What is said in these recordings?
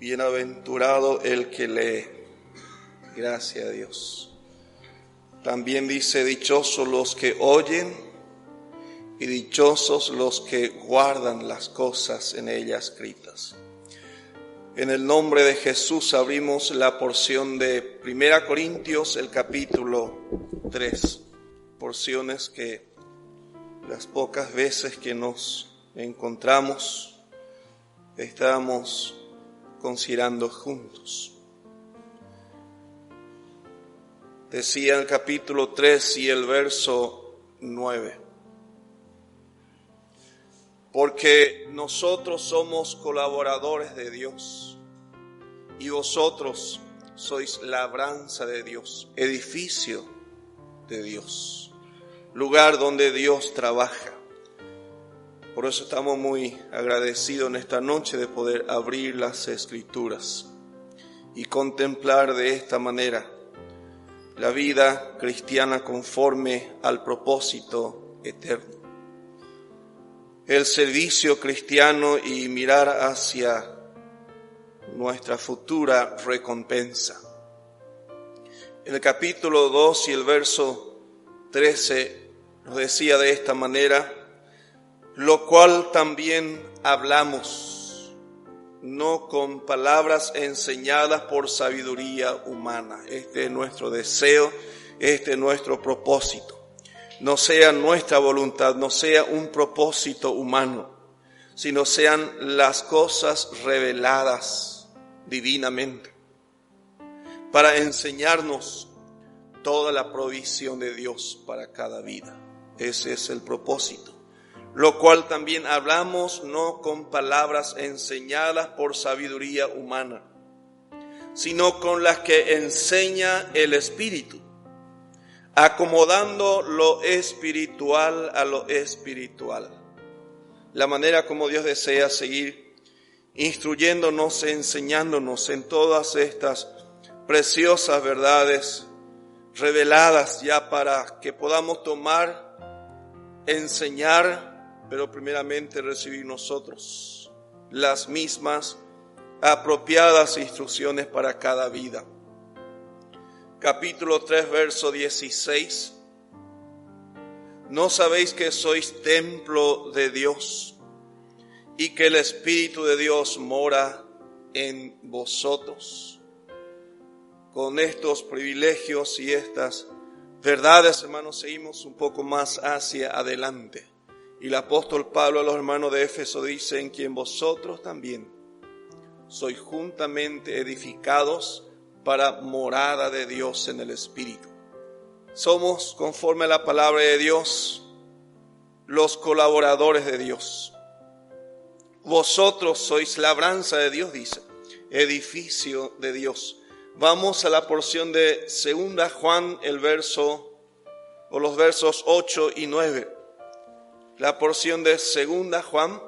Bienaventurado el que lee. Gracias a Dios. También dice, dichosos los que oyen y dichosos los que guardan las cosas en ella escritas. En el nombre de Jesús abrimos la porción de 1 Corintios, el capítulo 3. Porciones que las pocas veces que nos encontramos estamos considerando juntos. Decía el capítulo 3 y el verso 9. Porque nosotros somos colaboradores de Dios y vosotros sois labranza de Dios, edificio de Dios, lugar donde Dios trabaja. Por eso estamos muy agradecidos en esta noche de poder abrir las Escrituras y contemplar de esta manera la vida cristiana conforme al propósito eterno. El servicio cristiano y mirar hacia nuestra futura recompensa. En el capítulo 2 y el verso 13 nos decía de esta manera: lo cual también hablamos, no con palabras enseñadas por sabiduría humana. Este es nuestro deseo, este es nuestro propósito. No sea nuestra voluntad, no sea un propósito humano, sino sean las cosas reveladas divinamente para enseñarnos toda la provisión de Dios para cada vida. Ese es el propósito. Lo cual también hablamos no con palabras enseñadas por sabiduría humana, sino con las que enseña el Espíritu, acomodando lo espiritual a lo espiritual. La manera como Dios desea seguir instruyéndonos, enseñándonos en todas estas preciosas verdades reveladas ya para que podamos tomar, enseñar, pero primeramente recibir nosotros las mismas apropiadas instrucciones para cada vida. Capítulo 3, verso 16. ¿No sabéis que sois templo de Dios y que el Espíritu de Dios mora en vosotros? Con estos privilegios y estas verdades, hermanos, seguimos un poco más hacia adelante. Y el apóstol Pablo a los hermanos de Éfeso dice: en quien vosotros también sois juntamente edificados para morada de Dios en el Espíritu. Somos, conforme a la palabra de Dios, los colaboradores de Dios. Vosotros sois labranza de Dios, dice, edificio de Dios. Vamos a la porción de 2 Juan, los versos 8 y 9. La porción de 2 Juan,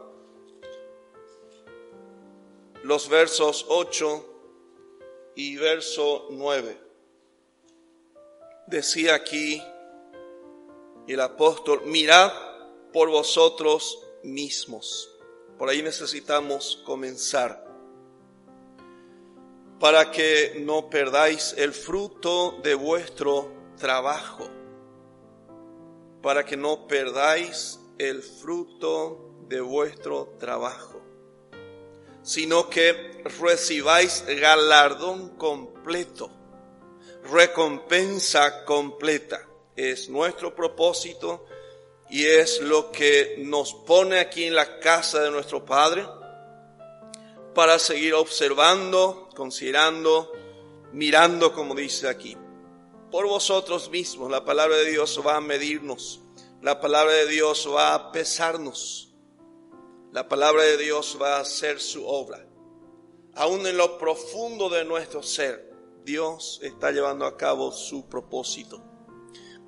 los versos 8 y verso 9. Decía aquí el apóstol: mirad por vosotros mismos. Por ahí necesitamos comenzar. Para que no perdáis el fruto de vuestro trabajo. Para que no perdáis el fruto de vuestro trabajo, sino que recibáis galardón completo, recompensa completa. Es nuestro propósito y es lo que nos pone aquí en la casa de nuestro Padre para seguir observando, considerando, mirando, como dice aquí. Por vosotros mismos, la palabra de Dios va a medirnos. La palabra de Dios va a pesarnos. La palabra de Dios va a hacer su obra. Aún en lo profundo de nuestro ser, Dios está llevando a cabo su propósito.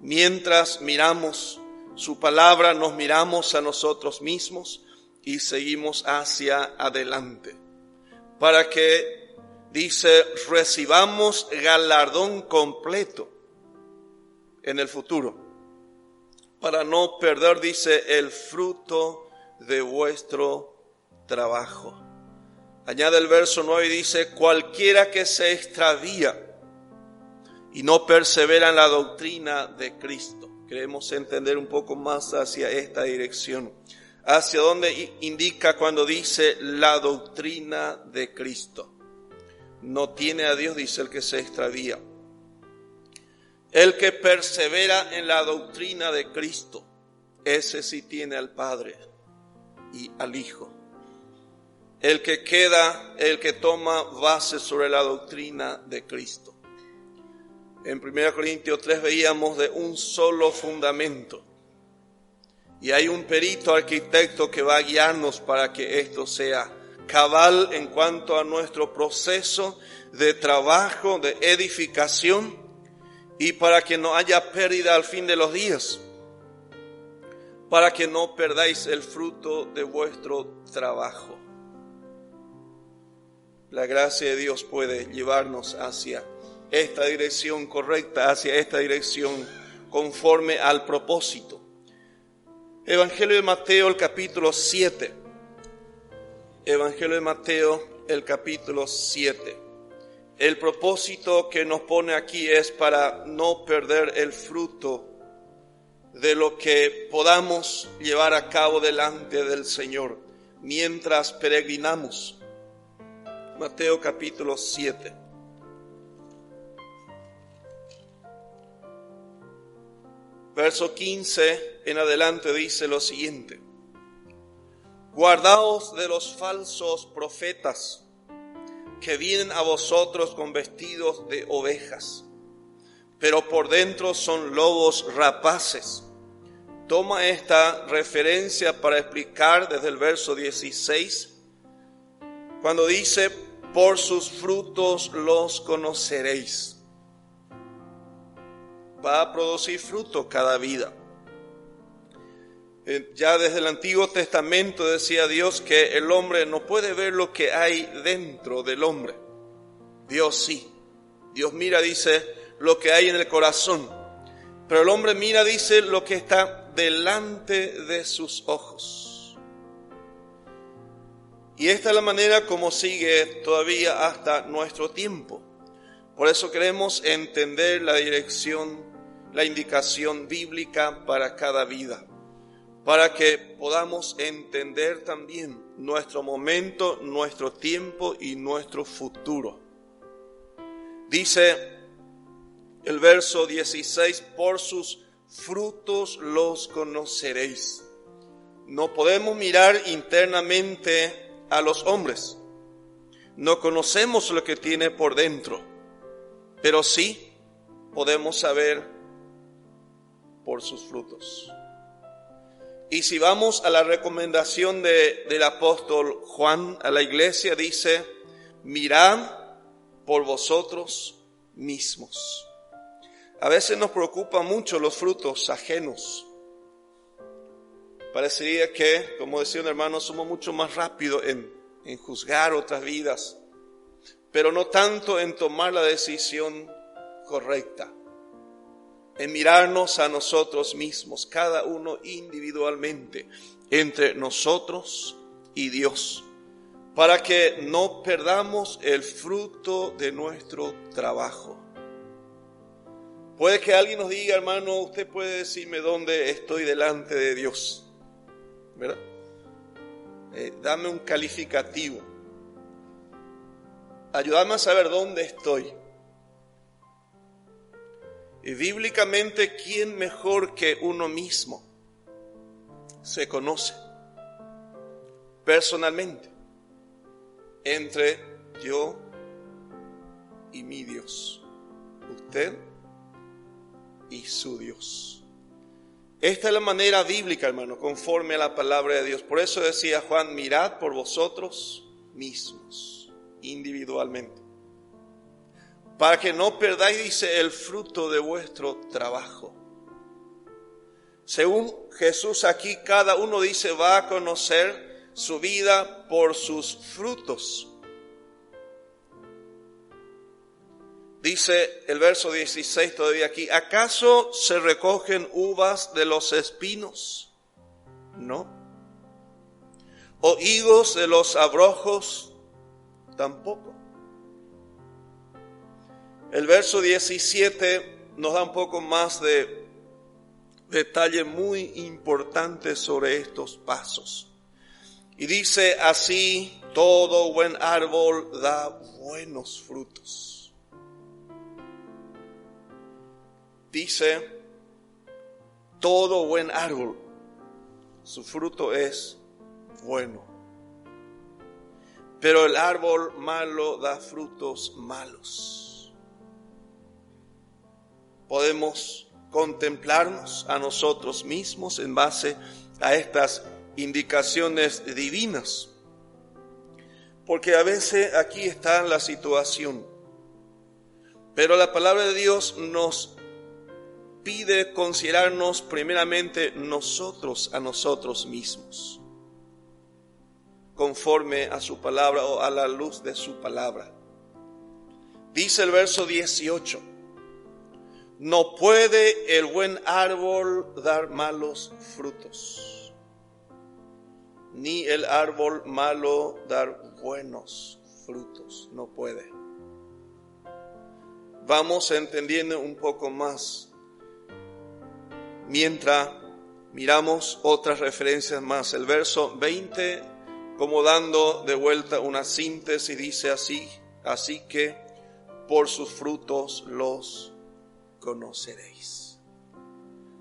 Mientras miramos su palabra, nos miramos a nosotros mismos y seguimos hacia adelante. Para que, dice, recibamos galardón completo en el futuro. Para no perder, dice, el fruto de vuestro trabajo. Añade el verso 9 y dice: cualquiera que se extravía y no persevera en la doctrina de Cristo. Queremos entender un poco más hacia esta dirección. Hacia dónde indica cuando dice la doctrina de Cristo. No tiene a Dios, dice el que se extravía. El que persevera en la doctrina de Cristo, ese sí tiene al Padre y al Hijo. El que toma base sobre la doctrina de Cristo. En 1 Corintios 3 veíamos de un solo fundamento. Y hay un perito arquitecto que va a guiarnos para que esto sea cabal en cuanto a nuestro proceso de trabajo, de edificación, y para que no haya pérdida al fin de los días, para que no perdáis el fruto de vuestro trabajo. La gracia de Dios puede llevarnos hacia esta dirección correcta, hacia esta dirección conforme al propósito. Evangelio de Mateo, el capítulo 7. Evangelio de Mateo, el capítulo 7. El propósito que nos pone aquí es para no perder el fruto de lo que podamos llevar a cabo delante del Señor mientras peregrinamos. Mateo capítulo 7. Verso 15 en adelante dice lo siguiente: guardaos de los falsos profetas que vienen a vosotros con vestidos de ovejas, pero por dentro son lobos rapaces. Toma esta referencia para explicar desde el verso 16, cuando dice: por sus frutos los conoceréis. Va a producir fruto cada vida. Ya desde el Antiguo Testamento decía Dios que el hombre no puede ver lo que hay dentro del hombre. Dios sí. Dios mira, dice, lo que hay en el corazón. Pero el hombre mira, dice, lo que está delante de sus ojos. Y esta es la manera como sigue todavía hasta nuestro tiempo. Por eso queremos entender la dirección, la indicación bíblica para cada vida, para que podamos entender también nuestro momento, nuestro tiempo y nuestro futuro. Dice el verso 16: por sus frutos los conoceréis. No podemos mirar internamente a los hombres. No conocemos lo que tiene por dentro, pero sí podemos saber por sus frutos. Y si vamos a la recomendación del apóstol Juan a la iglesia, dice: mirad por vosotros mismos. A veces nos preocupan mucho los frutos ajenos. Parecería que, como decía un hermano, somos mucho más rápidos en juzgar otras vidas, pero no tanto en tomar la decisión correcta, en mirarnos a nosotros mismos, cada uno individualmente, entre nosotros y Dios, para que no perdamos el fruto de nuestro trabajo. Puede que alguien nos diga: hermano, usted puede decirme dónde estoy delante de Dios, ¿verdad? Dame un calificativo. Ayúdame a saber dónde estoy. Y bíblicamente, ¿quién mejor que uno mismo se conoce personalmente entre yo y mi Dios? Usted y su Dios. Esta es la manera bíblica, hermano, conforme a la palabra de Dios. Por eso decía Juan: mirad por vosotros mismos, individualmente, para que no perdáis, dice, el fruto de vuestro trabajo. Según Jesús aquí, cada uno, dice, va a conocer su vida por sus frutos. Dice el verso 16 todavía aquí: ¿acaso se recogen uvas de los espinos? No. ¿O higos de los abrojos? tampoco. El verso 17 nos da un poco más de detalle muy importante sobre estos pasos. Y dice así: todo buen árbol da buenos frutos. Dice, todo buen árbol, su fruto es bueno. Pero el árbol malo da frutos malos. Podemos contemplarnos a nosotros mismos en base a estas indicaciones divinas. Porque a veces aquí está la situación. Pero la palabra de Dios nos pide considerarnos primeramente nosotros a nosotros mismos, conforme a su palabra o a la luz de su palabra. Dice el verso 18: no puede el buen árbol dar malos frutos, ni el árbol malo dar buenos frutos. No puede. Vamos entendiendo un poco más mientras miramos otras referencias más. El verso 20, como dando de vuelta una síntesis, dice así: así que por sus frutos los conoceréis.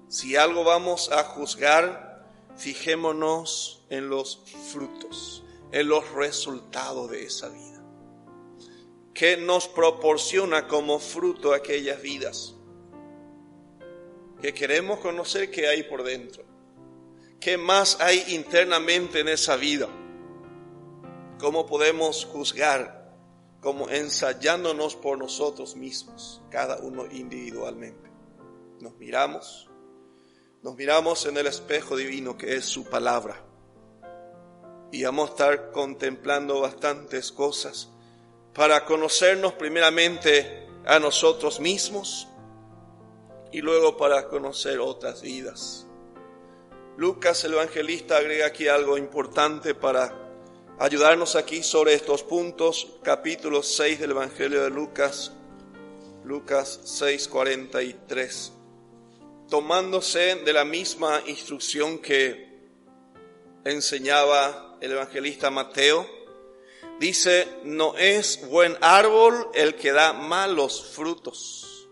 Si algo vamos a juzgar, fijémonos en los frutos, en los resultados de esa vida. ¿Qué nos proporciona como fruto aquellas vidas? Que queremos conocer qué hay por dentro. ¿Qué más hay internamente en esa vida? ¿Cómo podemos juzgar? Como ensayándonos por nosotros mismos, cada uno individualmente. Nos miramos en el espejo divino que es su palabra. Y vamos a estar contemplando bastantes cosas para conocernos primeramente a nosotros mismos y luego para conocer otras vidas. Lucas, el evangelista, agrega aquí algo importante para ayudarnos aquí sobre estos puntos. Capítulo 6 del Evangelio de Lucas, Lucas 6:43. Tomándose de la misma instrucción que enseñaba el evangelista Mateo, dice: no es buen árbol el que da malos frutos,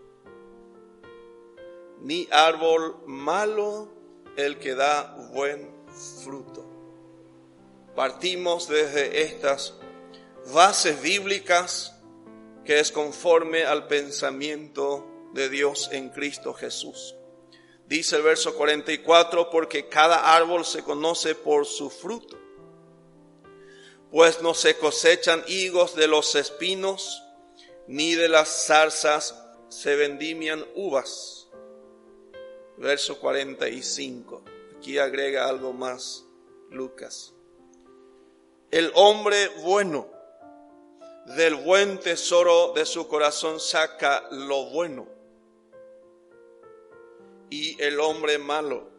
ni árbol malo el que da buen fruto. Partimos desde estas bases bíblicas que es conforme al pensamiento de Dios en Cristo Jesús. Dice el verso 44: porque cada árbol se conoce por su fruto. Pues no se cosechan higos de los espinos, ni de las zarzas se vendimian uvas. Verso 45. Aquí agrega algo más Lucas. El hombre bueno del buen tesoro de su corazón saca lo bueno, y el hombre malo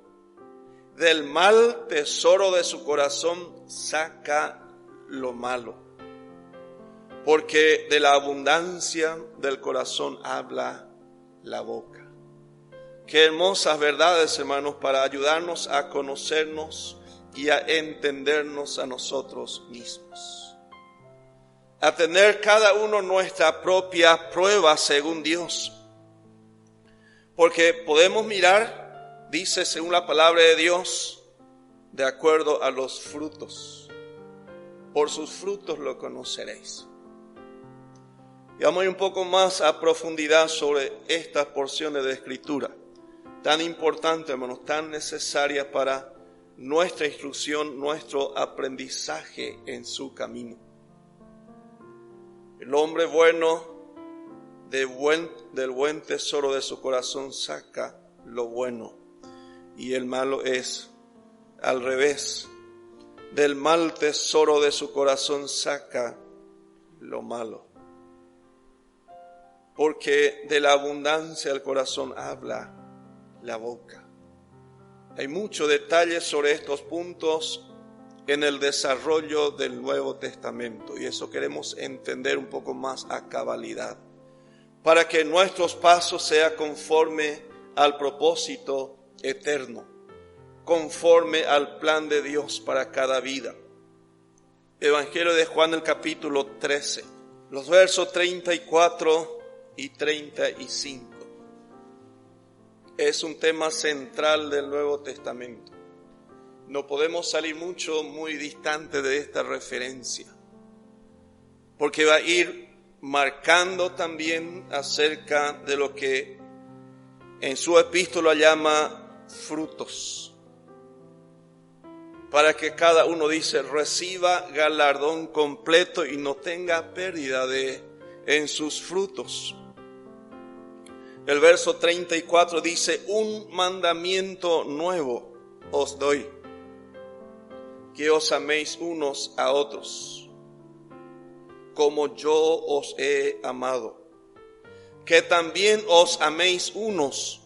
del mal tesoro de su corazón saca lo malo, porque de la abundancia del corazón habla la boca. Qué hermosas verdades, hermanos, para ayudarnos a conocernos y a entendernos a nosotros mismos, a tener cada uno nuestra propia prueba según Dios, porque podemos mirar, dice según la palabra de Dios, de acuerdo a los frutos. Por sus frutos lo conoceréis. Y vamos a ir un poco más a profundidad sobre estas porciones de Escritura, tan importante, hermanos, tan necesaria para nuestra instrucción, nuestro aprendizaje en su camino. El hombre bueno del buen tesoro de su corazón saca lo bueno, y el malo es al revés. Del mal tesoro de su corazón saca lo malo, porque de la abundancia del corazón habla la boca. Hay muchos detalles sobre estos puntos en el desarrollo del Nuevo Testamento. Y eso queremos entender un poco más a cabalidad, para que nuestros pasos sean conforme al propósito eterno, conforme al plan de Dios para cada vida. Evangelio de Juan, el capítulo 13, los versos 34 y 35. Es un tema central del Nuevo Testamento. No podemos salir muy distante de esta referencia, porque va a ir marcando también acerca de lo que en su epístola llama frutos, para que cada uno, dice, reciba galardón completo y no tenga pérdida en sus frutos. El verso 34 dice: un mandamiento nuevo os doy, que os améis unos a otros, como yo os he amado, que también os améis unos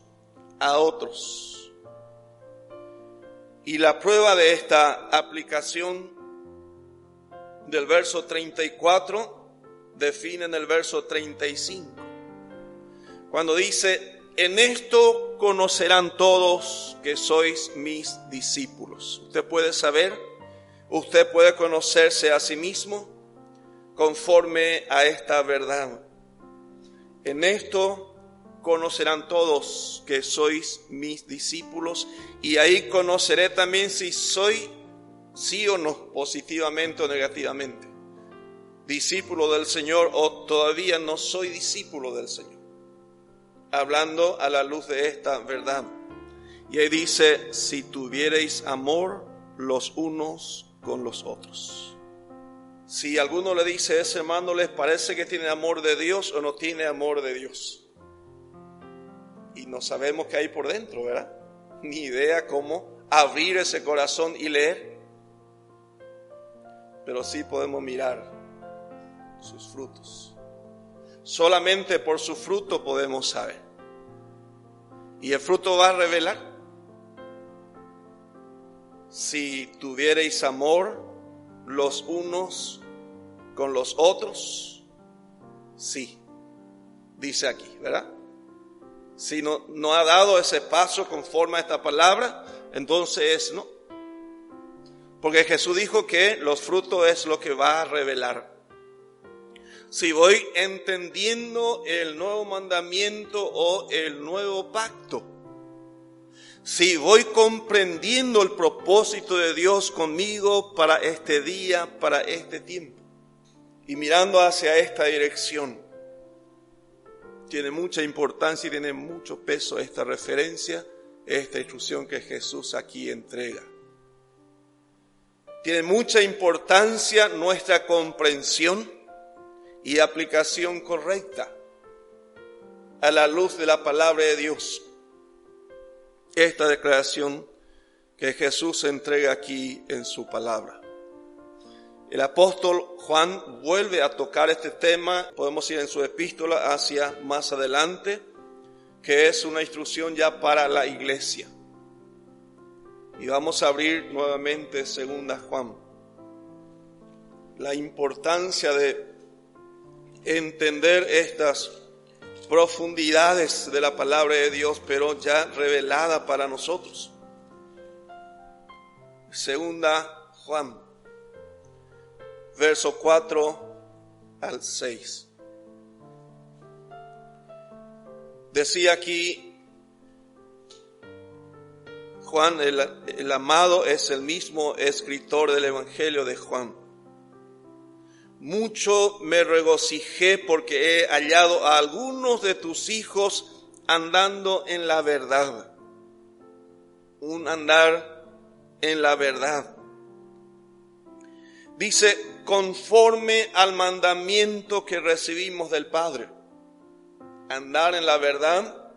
a otros. Y la prueba de esta aplicación del verso 34 define en el verso 35, cuando dice: en esto conocerán todos que sois mis discípulos. Usted puede saber, usted puede conocerse a sí mismo conforme a esta verdad. En esto conocerán todos que sois mis discípulos, y ahí conoceré también si soy, sí o no, positivamente o negativamente, discípulo del Señor, o todavía no soy discípulo del Señor, hablando a la luz de esta verdad. Y ahí dice: si tuviereis amor los unos con los otros. Si alguno le dice a ese hermano, ¿les parece que tiene amor de Dios o no tiene amor de Dios? Y no sabemos qué hay por dentro, ¿verdad? Ni idea cómo abrir ese corazón y leer. Pero sí podemos mirar sus frutos. Solamente por su fruto podemos saber. Y el fruto va a revelar. Si tuviereis amor los unos con los otros, sí, dice aquí, ¿verdad? Si no ha dado ese paso conforme a esta palabra, entonces no. Porque Jesús dijo que los frutos es lo que va a revelar. Si voy entendiendo el nuevo mandamiento o el nuevo pacto, si voy comprendiendo el propósito de Dios conmigo para este día, para este tiempo, y mirando hacia esta dirección, tiene mucha importancia y tiene mucho peso esta referencia, esta instrucción que Jesús aquí entrega. Tiene mucha importancia nuestra comprensión y aplicación correcta a la luz de la palabra de Dios. Esta declaración que Jesús entrega aquí en su palabra. El apóstol Juan vuelve a tocar este tema, podemos ir en su epístola hacia más adelante, que es una instrucción ya para la iglesia. Y vamos a abrir nuevamente 2 Juan. La importancia de entender estas profundidades de la palabra de Dios, pero ya revelada para nosotros. 2 Juan, verso 4 al 6. Decía aquí Juan, el amado, es el mismo escritor del Evangelio de Juan. Mucho me regocijé porque he hallado a algunos de tus hijos andando en la verdad. Un andar en la verdad. Dice, conforme al mandamiento que recibimos del Padre. Andar en la verdad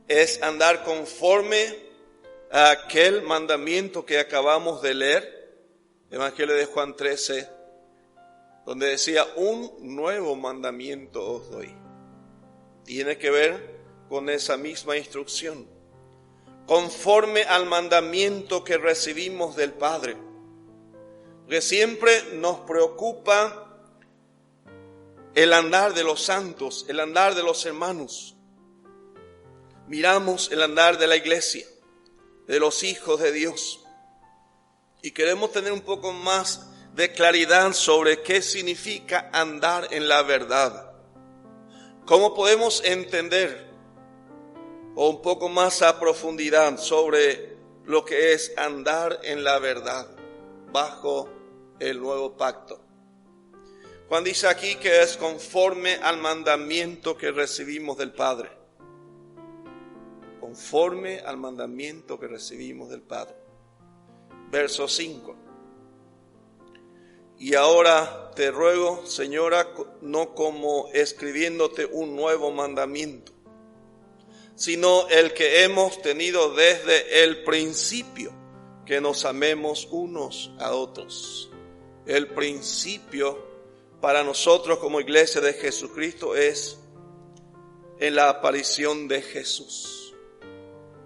es andar conforme a aquel mandamiento que acabamos de leer, Evangelio de Juan 13, donde decía, un nuevo mandamiento os doy. Tiene que ver con esa misma instrucción. Conforme al mandamiento que recibimos del Padre. Porque siempre nos preocupa el andar de los santos, el andar de los hermanos. Miramos el andar de la iglesia, de los hijos de Dios. Y queremos tener un poco más de claridad sobre qué significa andar en la verdad. ¿Cómo podemos entender o un poco más a profundidad sobre lo que es andar en la verdad bajo el nuevo pacto? Juan dice aquí que es conforme al mandamiento que recibimos del Padre. Conforme al mandamiento que recibimos del Padre. Verso 5. Y ahora te ruego, Señora, no como escribiéndote un nuevo mandamiento, sino el que hemos tenido desde el principio, que nos amemos unos a otros. El principio para nosotros como iglesia de Jesucristo es en la aparición de Jesús.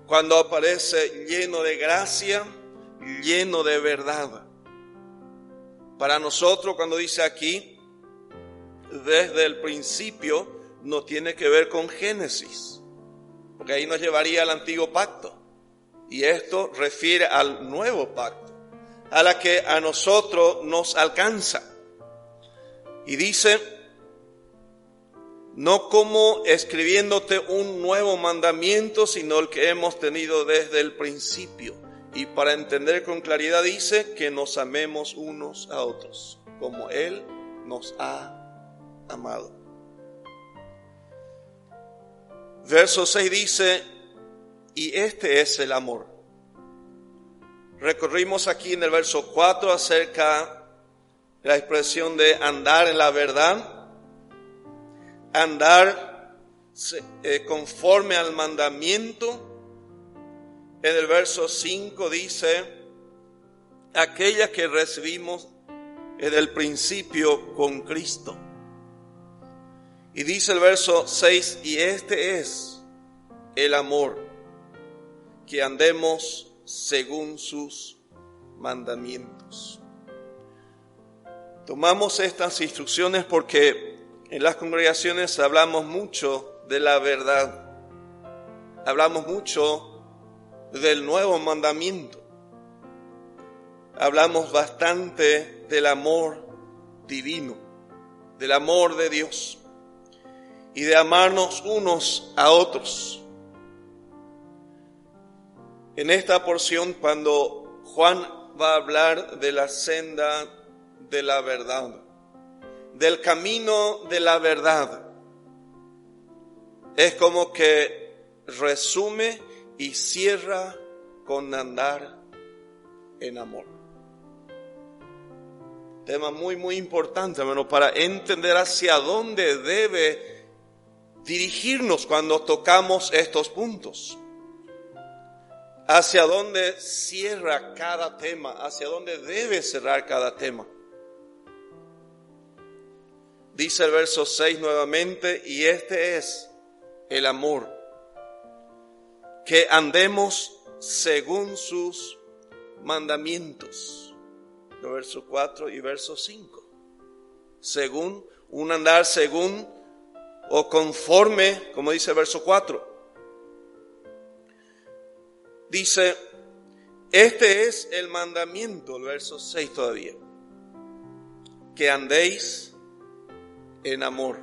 Cuando aparece lleno de gracia, lleno de verdad. Para nosotros, cuando dice aquí, desde el principio, no tiene que ver con Génesis, porque ahí nos llevaría al antiguo pacto. Y esto refiere al nuevo pacto, a la que a nosotros nos alcanza. Y dice, no como escribiéndote un nuevo mandamiento, sino el que hemos tenido desde el principio. Y para entender con claridad dice que nos amemos unos a otros, como Él nos ha amado. Verso 6 dice, y este es el amor. Recorrimos aquí en el verso 4 acerca de la expresión de andar en la verdad, andar conforme al mandamiento. En el verso 5 dice, aquella que recibimos en el principio con Cristo. Y dice el verso 6, y este es el amor, que andemos según sus mandamientos. Tomamos estas instrucciones porque en las congregaciones hablamos mucho de la verdad. Hablamos mucho del nuevo mandamiento. Hablamos bastante del amor divino, del amor de Dios y de amarnos unos a otros. En esta porción, cuando Juan va a hablar de la senda de la verdad, del camino de la verdad, es como que resume y cierra con andar en amor. Tema muy, muy importante, hermano, para entender hacia dónde debe dirigirnos cuando tocamos estos puntos. Hacia dónde cierra cada tema, hacia dónde debe cerrar cada tema. Dice el verso 6 nuevamente, y este es el amor, que andemos según sus mandamientos. Verso 4 y verso 5. Según, un andar según o conforme, como dice el verso 4. Dice, este es el mandamiento, el verso 6 todavía, que andéis en amor,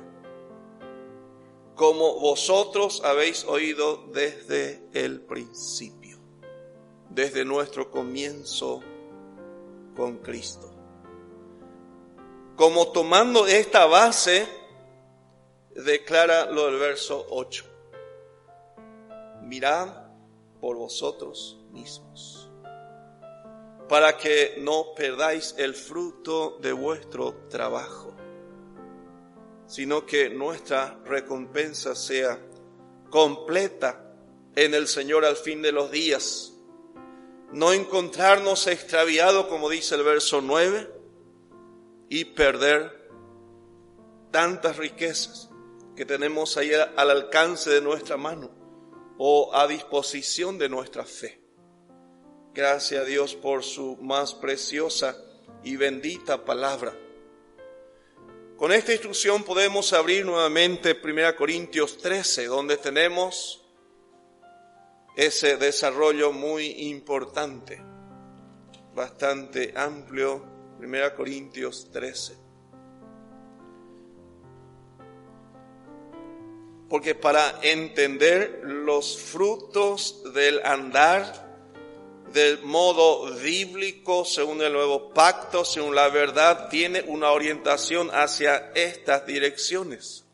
como vosotros habéis oído desde el principio, desde nuestro comienzo con Cristo. Como tomando esta base, declara lo del verso 8. Mirad por vosotros mismos, para que no perdáis el fruto de vuestro trabajo, sino que nuestra recompensa sea completa en el Señor al fin de los días. No encontrarnos extraviados, como dice el verso 9, y perder tantas riquezas que tenemos ahí al alcance de nuestra mano o a disposición de nuestra fe. Gracias a Dios por su más preciosa y bendita palabra. Con esta instrucción podemos abrir nuevamente 1 Corintios 13, donde tenemos ese desarrollo muy importante, bastante amplio. 1 Corintios 13. Porque para entender los frutos del andar del modo bíblico, según el nuevo pacto, según la verdad, tiene una orientación hacia estas direcciones.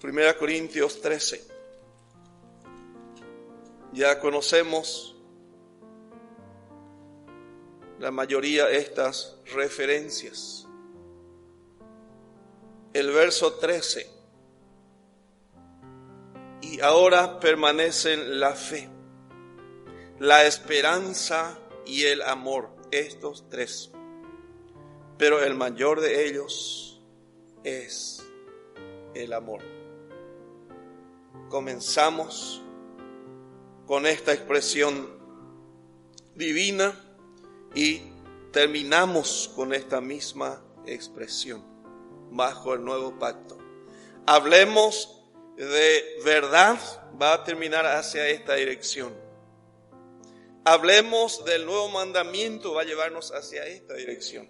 1 Corintios 13. Ya conocemos la mayoría de estas referencias. El verso 13. Y ahora permanecen la fe, la esperanza y el amor, estos tres. Pero el mayor de ellos es el amor. Comenzamos con esta expresión divina y terminamos con esta misma expresión bajo el nuevo pacto. Hablemos de verdad, va a terminar hacia esta dirección. Hablemos del nuevo mandamiento, va a llevarnos hacia esta dirección.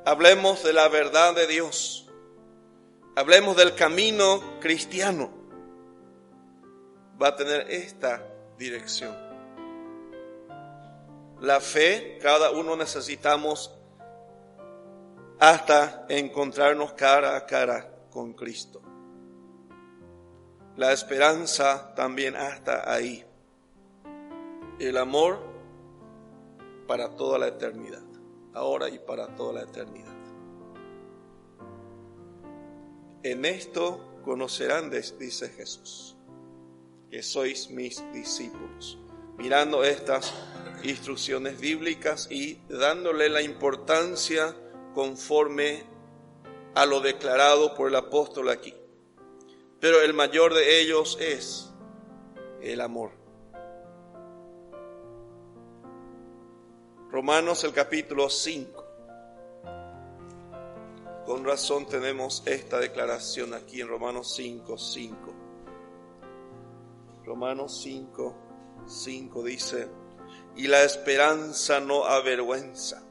Hablemos de la verdad de Dios. Hablemos del camino cristiano. Va a tener esta dirección. La fe, cada uno necesitamos hasta encontrarnos cara a cara con Cristo. La esperanza también hasta ahí. El amor para toda la eternidad, ahora y para toda la eternidad. En esto conocerán, dice Jesús, que sois mis discípulos. Mirando estas instrucciones bíblicas y dándole la importancia conforme a lo declarado por el apóstol aquí. Pero el mayor de ellos es el amor. Romanos el capítulo 5. Con razón tenemos esta declaración aquí en Romanos 5:5. Romanos 5:5 dice: y la esperanza no avergüenza,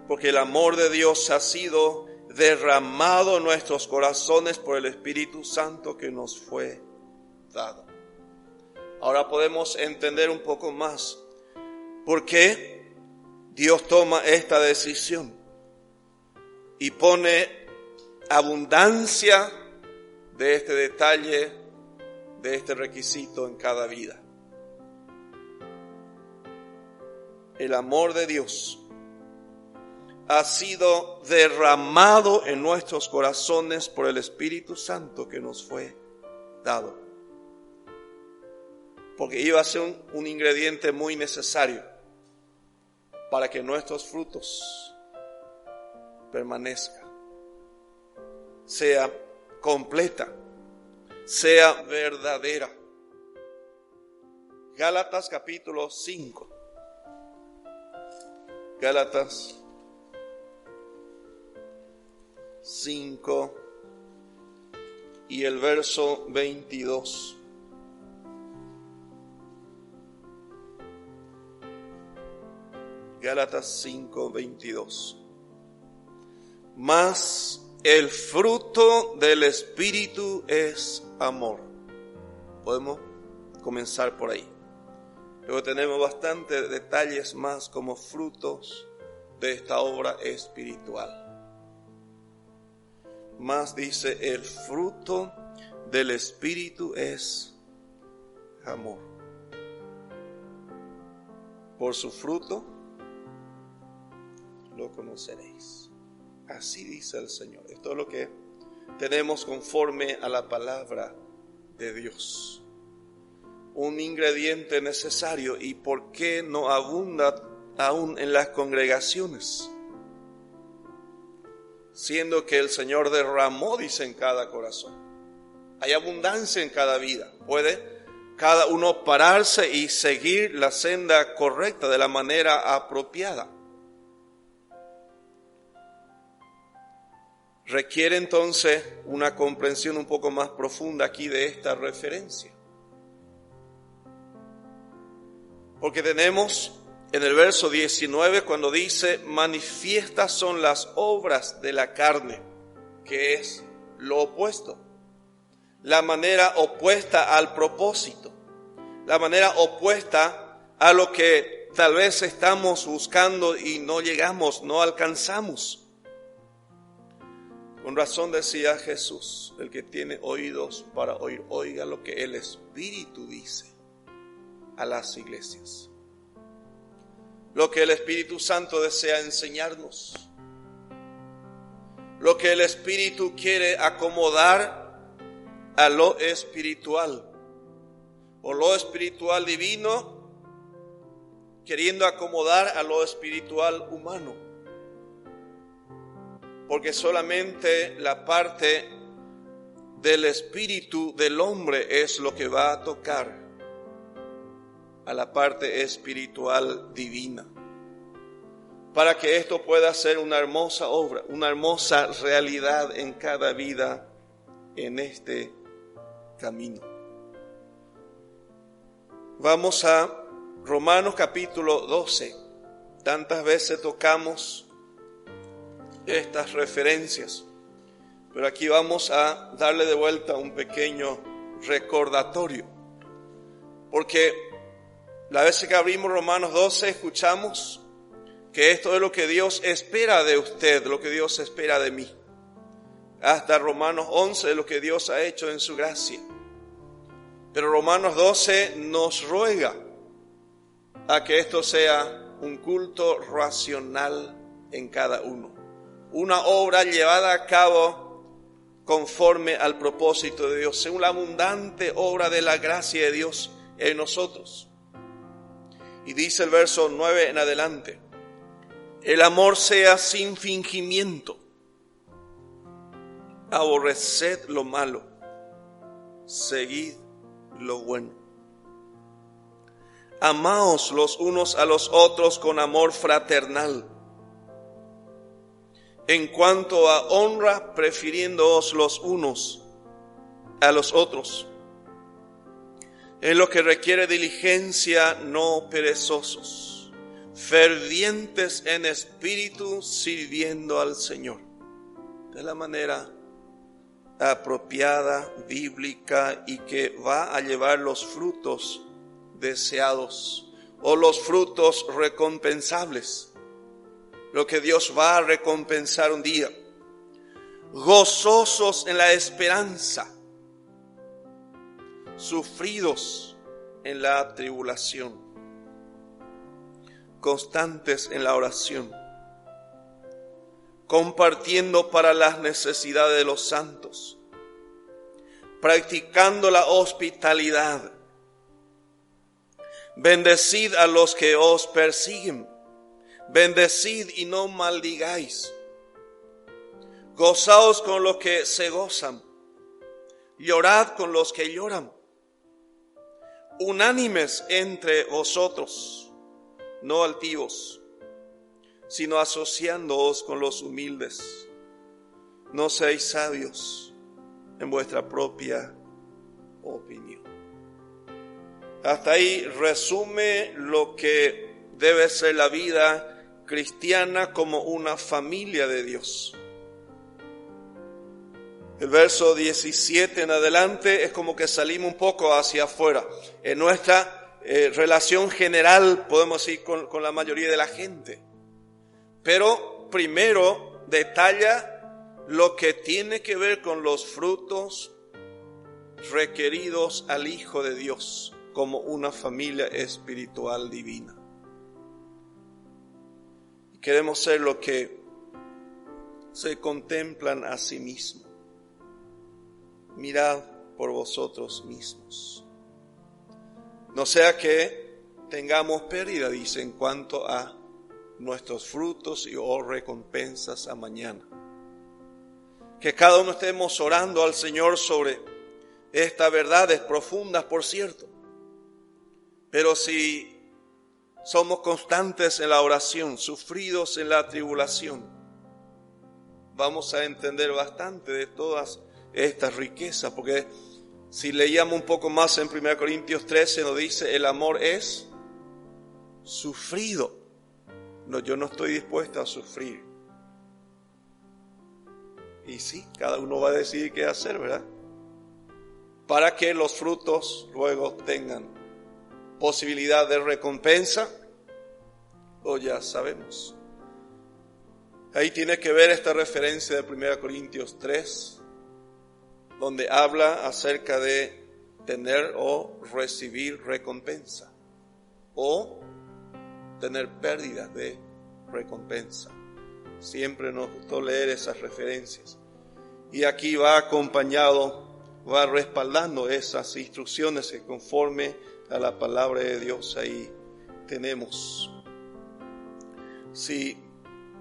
porque el amor de Dios ha sido derramado en nuestros corazones por el Espíritu Santo que nos fue dado. Ahora podemos entender un poco más por qué Dios toma esta decisión y pone abundancia de este detalle, de este requisito en cada vida. El amor de Dios ha sido derramado en nuestros corazones por el Espíritu Santo que nos fue dado. Porque iba a ser un ingrediente muy necesario para que nuestros frutos permanezcan, sea completa, sea verdadera. Gálatas capítulo 5. Gálatas 5 y el verso 22. Gálatas 5:22. Mas el fruto del Espíritu es amor. Podemos comenzar por ahí. Luego tenemos bastantes detalles más como frutos de esta obra espiritual. Mas dice, el fruto del Espíritu es amor. Por su fruto lo conoceréis. Así dice el Señor. Esto es lo que tenemos conforme a la palabra de Dios. Un ingrediente necesario. ¿Y por qué no abunda aún en las congregaciones? Siendo que el Señor derramó, dice, en cada corazón. Hay abundancia en cada vida. Puede cada uno pararse y seguir la senda correcta de la manera apropiada. Requiere entonces una comprensión un poco más profunda aquí de esta referencia. Porque tenemos en el verso 19 cuando dice, manifiestas son las obras de la carne, que es lo opuesto. La manera opuesta al propósito. La manera opuesta a lo que tal vez estamos buscando y no llegamos, no alcanzamos. Con razón decía Jesús, el que tiene oídos para oír, oiga lo que el Espíritu dice a las iglesias. Lo que el Espíritu Santo desea enseñarnos. Lo que el Espíritu quiere acomodar a lo espiritual. O lo espiritual divino, queriendo acomodar a lo espiritual humano. Porque solamente la parte del espíritu del hombre es lo que va a tocar a la parte espiritual divina. Para que esto pueda ser una hermosa obra, una hermosa realidad en cada vida en este camino. Vamos a Romanos capítulo 12. Tantas veces tocamos estas referencias, pero aquí vamos a darle de vuelta un pequeño recordatorio, porque la vez que abrimos Romanos 12 escuchamos que esto es lo que Dios espera de usted, lo que Dios espera de mí. Hasta Romanos 11 es lo que Dios ha hecho en su gracia, pero Romanos 12 nos ruega a que esto sea un culto racional en cada uno. Una obra llevada a cabo conforme al propósito de Dios, según la abundante obra de la gracia de Dios en nosotros. Y dice el verso 9 en adelante, el amor sea sin fingimiento, aborreced lo malo, seguid lo bueno. Amaos los unos a los otros con amor fraternal. En cuanto a honra, prefiriéndoos los unos a los otros. En lo que requiere diligencia, no perezosos, fervientes en espíritu, sirviendo al Señor. De la manera apropiada, bíblica y que va a llevar los frutos deseados o los frutos recompensables. Lo que Dios va a recompensar un día. Gozosos en la esperanza, sufridos en la tribulación, constantes en la oración, compartiendo para las necesidades de los santos, practicando la hospitalidad. Bendecid a los que os persiguen. Bendecid y no maldigáis. Gozaos con los que se gozan. Llorad con los que lloran. Unánimes entre vosotros, no altivos, sino asociándoos con los humildes. No seáis sabios en vuestra propia opinión. Hasta ahí resume lo que debe ser la vida cristiana como una familia de Dios. El verso 17 en adelante es como que salimos un poco hacia afuera. En nuestra relación general podemos ir con la mayoría de la gente. Pero primero detalla lo que tiene que ver con los frutos requeridos al Hijo de Dios como una familia espiritual divina. Queremos ser lo que se contemplan a sí mismos. Mirad por vosotros mismos. No sea que tengamos pérdida, dice, en cuanto a nuestros frutos y o recompensas a mañana. Que cada uno estemos orando al Señor sobre estas verdades profundas, por cierto. Pero si somos constantes en la oración, sufridos en la tribulación, vamos a entender bastante de todas estas riquezas, porque si leíamos un poco más en 1 Corintios 13 nos dice, el amor es sufrido. No, yo no estoy dispuesto a sufrir. Y sí, cada uno va a decidir qué hacer, ¿verdad? Para que los frutos luego tengan posibilidad de recompensa, o ya sabemos. Ahí tiene que ver esta referencia de 1 Corintios 3, donde habla acerca de tener o recibir recompensa, o tener pérdidas de recompensa. Siempre nos gustó leer esas referencias. Y aquí va acompañado, va respaldando esas instrucciones que conforme a la palabra de Dios ahí tenemos. Si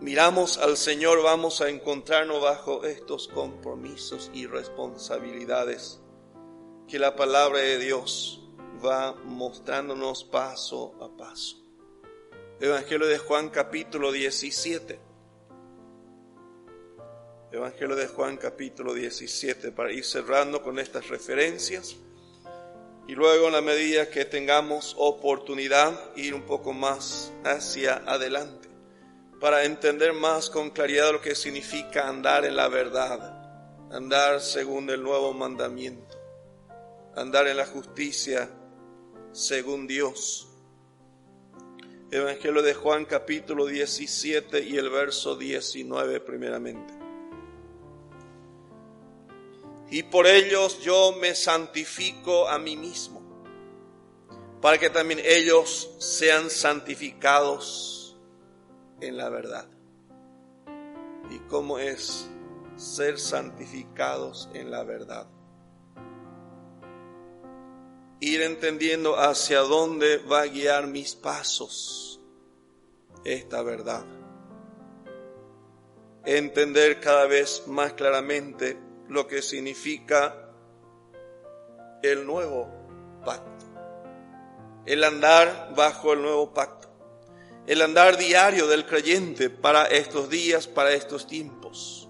miramos al Señor, vamos a encontrarnos bajo estos compromisos y responsabilidades que la palabra de Dios va mostrándonos paso a paso. Evangelio de Juan capítulo 17. Evangelio de Juan capítulo 17, para ir cerrando con estas referencias. Y luego, en la medida que tengamos oportunidad, ir un poco más hacia adelante, para entender más con claridad lo que significa andar en la verdad, andar según el nuevo mandamiento, andar en la justicia según Dios. Evangelio de Juan capítulo 17 y el verso 19 primeramente. Y por ellos yo me santifico a mí mismo, para que también ellos sean santificados en la verdad. ¿Y cómo es ser santificados en la verdad? Ir entendiendo hacia dónde va a guiar mis pasos esta verdad. Entender cada vez más claramente lo que significa el nuevo pacto. El andar bajo el nuevo pacto. El andar diario del creyente para estos días, para estos tiempos,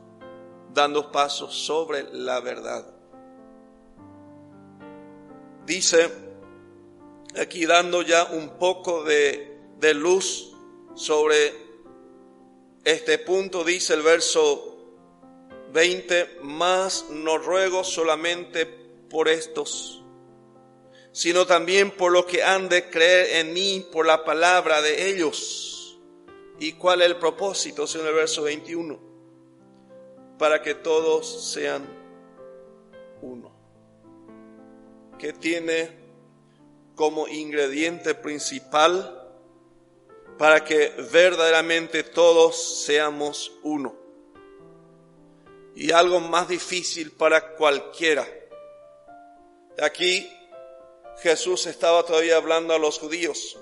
dando pasos sobre la verdad. Dice, aquí dando ya un poco de luz sobre este punto, dice el verso 20, mas no ruego solamente por estos, sino también por lo que han de creer en mí por la palabra de ellos. ¿Y cuál es el propósito? Según el verso 21, para que todos sean uno. Que tiene como ingrediente principal para que verdaderamente todos seamos uno. Y algo más difícil para cualquiera. Aquí Jesús estaba todavía hablando a los judíos.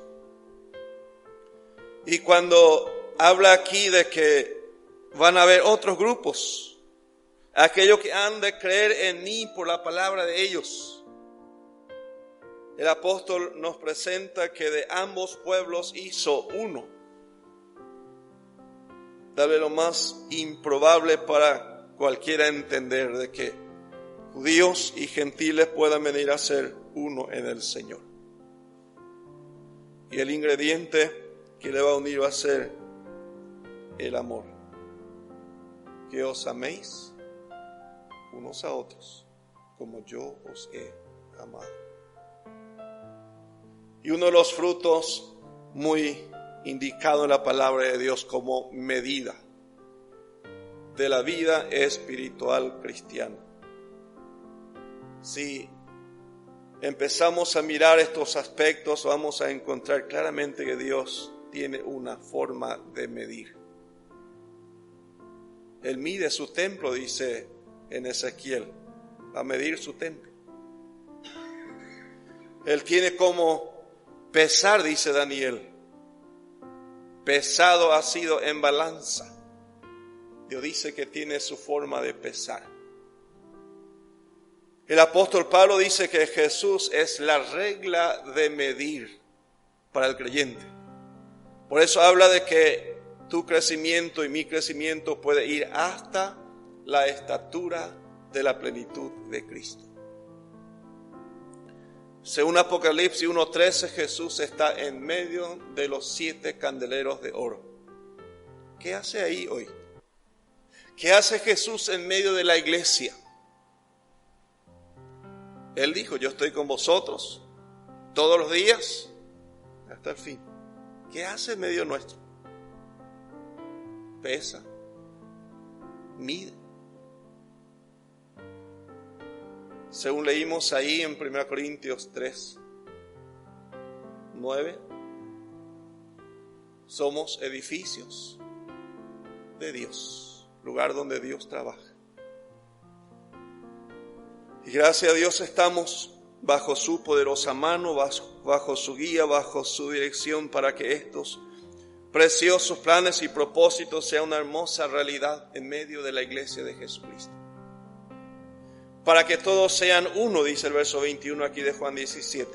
Y cuando habla aquí de que van a haber otros grupos, aquellos que han de creer en mí por la palabra de ellos, el apóstol nos presenta que de ambos pueblos hizo uno. Tal vez lo más improbable para cualquiera entender de que judíos y gentiles puedan venir a ser uno en el Señor. Y el ingrediente que le va a unir va a ser el amor. Que os améis unos a otros como yo os he amado. Y uno de los frutos muy indicado en la palabra de Dios como medida de la vida espiritual cristiana. Si empezamos a mirar estos aspectos, vamos a encontrar claramente que Dios tiene una forma de medir. Él mide su templo, dice en Ezequiel, va a medir su templo. Él tiene como pesar, dice Daniel, pesado ha sido en balanza. Dios dice que tiene su forma de pesar. El apóstol Pablo dice que Jesús es la regla de medir para el creyente. Por eso habla de que tu crecimiento y mi crecimiento puede ir hasta la estatura de la plenitud de Cristo. Según Apocalipsis 1:13, Jesús está en medio de los 7 candeleros de oro. ¿Qué hace ahí hoy? ¿Qué hace Jesús en medio de la iglesia? Él dijo, yo estoy con vosotros todos los días hasta el fin. ¿Qué hace en medio nuestro? Pesa, mide. Según leímos ahí en 1 Corintios 3:9, somos edificios de Dios, lugar donde Dios trabaja. Y gracias a Dios estamos bajo su poderosa mano, bajo su guía, bajo su dirección, para que estos preciosos planes y propósitos sean una hermosa realidad en medio de la iglesia de Jesucristo. Para que todos sean uno, dice el verso 21 aquí de Juan 17.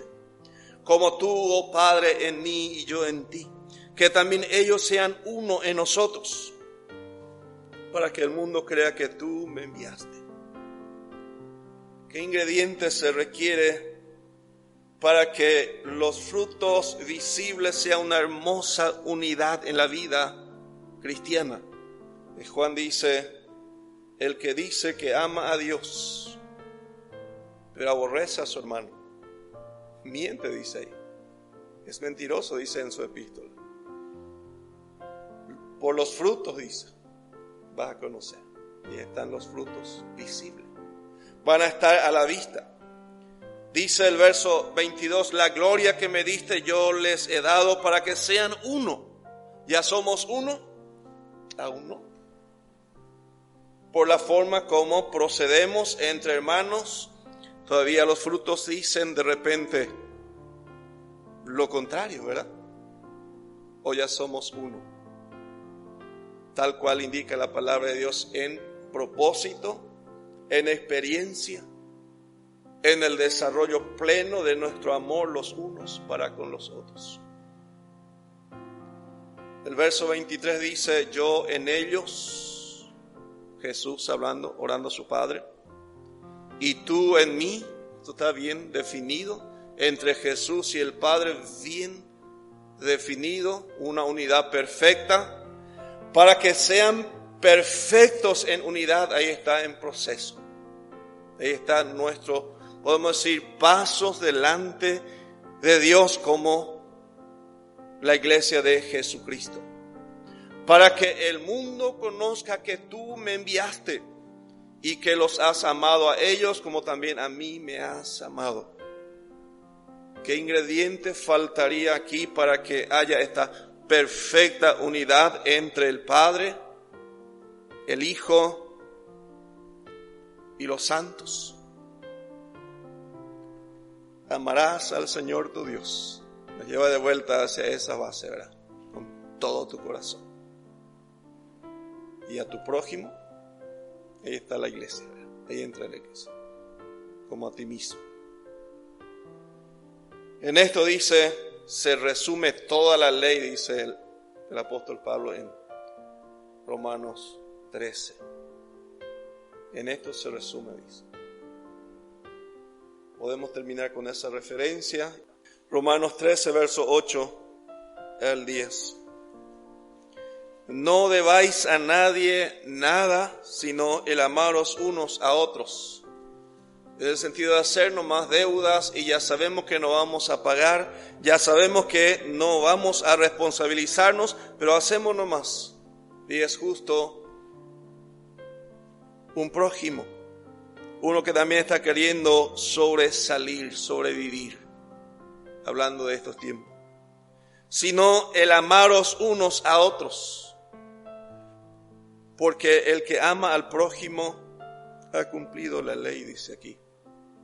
Como tú, oh Padre, en mí y yo en ti, que también ellos sean uno en nosotros, para que el mundo crea que tú me enviaste. ¿Qué ingredientes se requiere para que los frutos visibles sean una hermosa unidad en la vida cristiana? Y Juan dice, el que dice que ama a Dios, pero aborrece a su hermano, miente, dice ahí. Es mentiroso, dice en su epístola. Por los frutos, dice, vas a conocer. Y están los frutos visibles. Van a estar a la vista. Dice el verso 22, la gloria que me diste yo les he dado para que sean uno. ¿Ya somos uno? Aún no. Por la forma como procedemos entre hermanos, todavía los frutos dicen de repente lo contrario, ¿verdad? O ya somos uno. Tal cual indica la palabra de Dios en propósito, en experiencia, en el desarrollo pleno de nuestro amor los unos para con los otros. El verso 23 dice, yo en ellos, Jesús hablando, orando a su Padre, y tú en mí. Esto está bien definido, entre Jesús y el Padre, bien definido, una unidad perfecta, para que sean perfectos en unidad. Ahí está en proceso. Ahí está nuestro, podemos decir, pasos delante de Dios como la iglesia de Jesucristo. Para que el mundo conozca que tú me enviaste y que los has amado a ellos como también a mí me has amado. ¿Qué ingrediente faltaría aquí para que haya esta perfecta unidad entre el Padre, el Hijo y los santos? Amarás al Señor tu Dios. Nos lleva de vuelta hacia esa base, ¿verdad? Con todo tu corazón. Y a tu prójimo, ahí está la iglesia, ¿verdad? Ahí entra la iglesia. Como a ti mismo. En esto dice, se resume toda la ley, dice el apóstol Pablo en Romanos 13. En esto se resume, dice. Podemos terminar con esa referencia. Romanos 13, verso 8 al 10. No debáis a nadie nada, sino el amaros unos a otros. En el sentido de hacernos más deudas y ya sabemos que no vamos a pagar, ya sabemos que no vamos a responsabilizarnos, pero hacemos nomás. Y es justo un prójimo, uno que también está queriendo sobresalir, sobrevivir, hablando de estos tiempos. Sino el amaros unos a otros, porque el que ama al prójimo ha cumplido la ley, dice aquí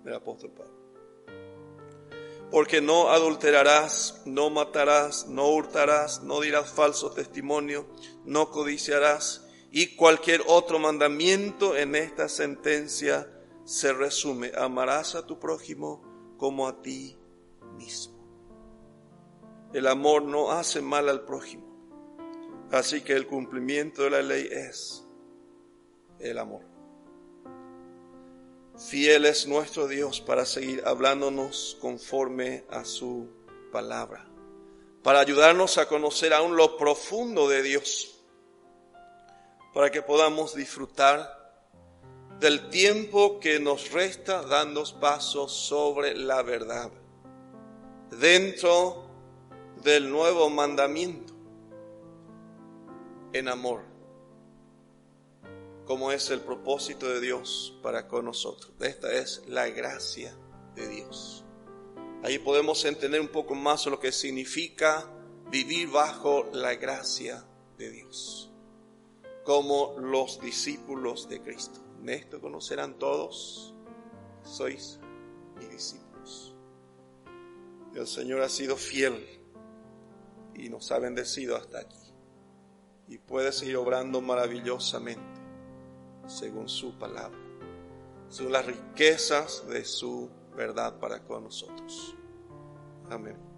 el apóstol Pablo. Porque no adulterarás, no matarás, no hurtarás, no dirás falso testimonio, no codiciarás, y cualquier otro mandamiento en esta sentencia se resume: amarás a tu prójimo como a ti mismo. El amor no hace mal al prójimo. Así que el cumplimiento de la ley es el amor. Fiel es nuestro Dios para seguir hablándonos conforme a su palabra, para ayudarnos a conocer aún lo profundo de Dios, para que podamos disfrutar del tiempo que nos resta dando pasos sobre la verdad, dentro del nuevo mandamiento, en amor, como es el propósito de Dios para con nosotros. Esta es la gracia de Dios. Ahí podemos entender un poco más lo que significa vivir bajo la gracia de Dios, como los discípulos de Cristo. En esto conocerán todos, sois mis discípulos. El Señor ha sido fiel y nos ha bendecido hasta aquí. Y puede seguir obrando maravillosamente según su palabra, según las riquezas de su verdad para con nosotros. Amén.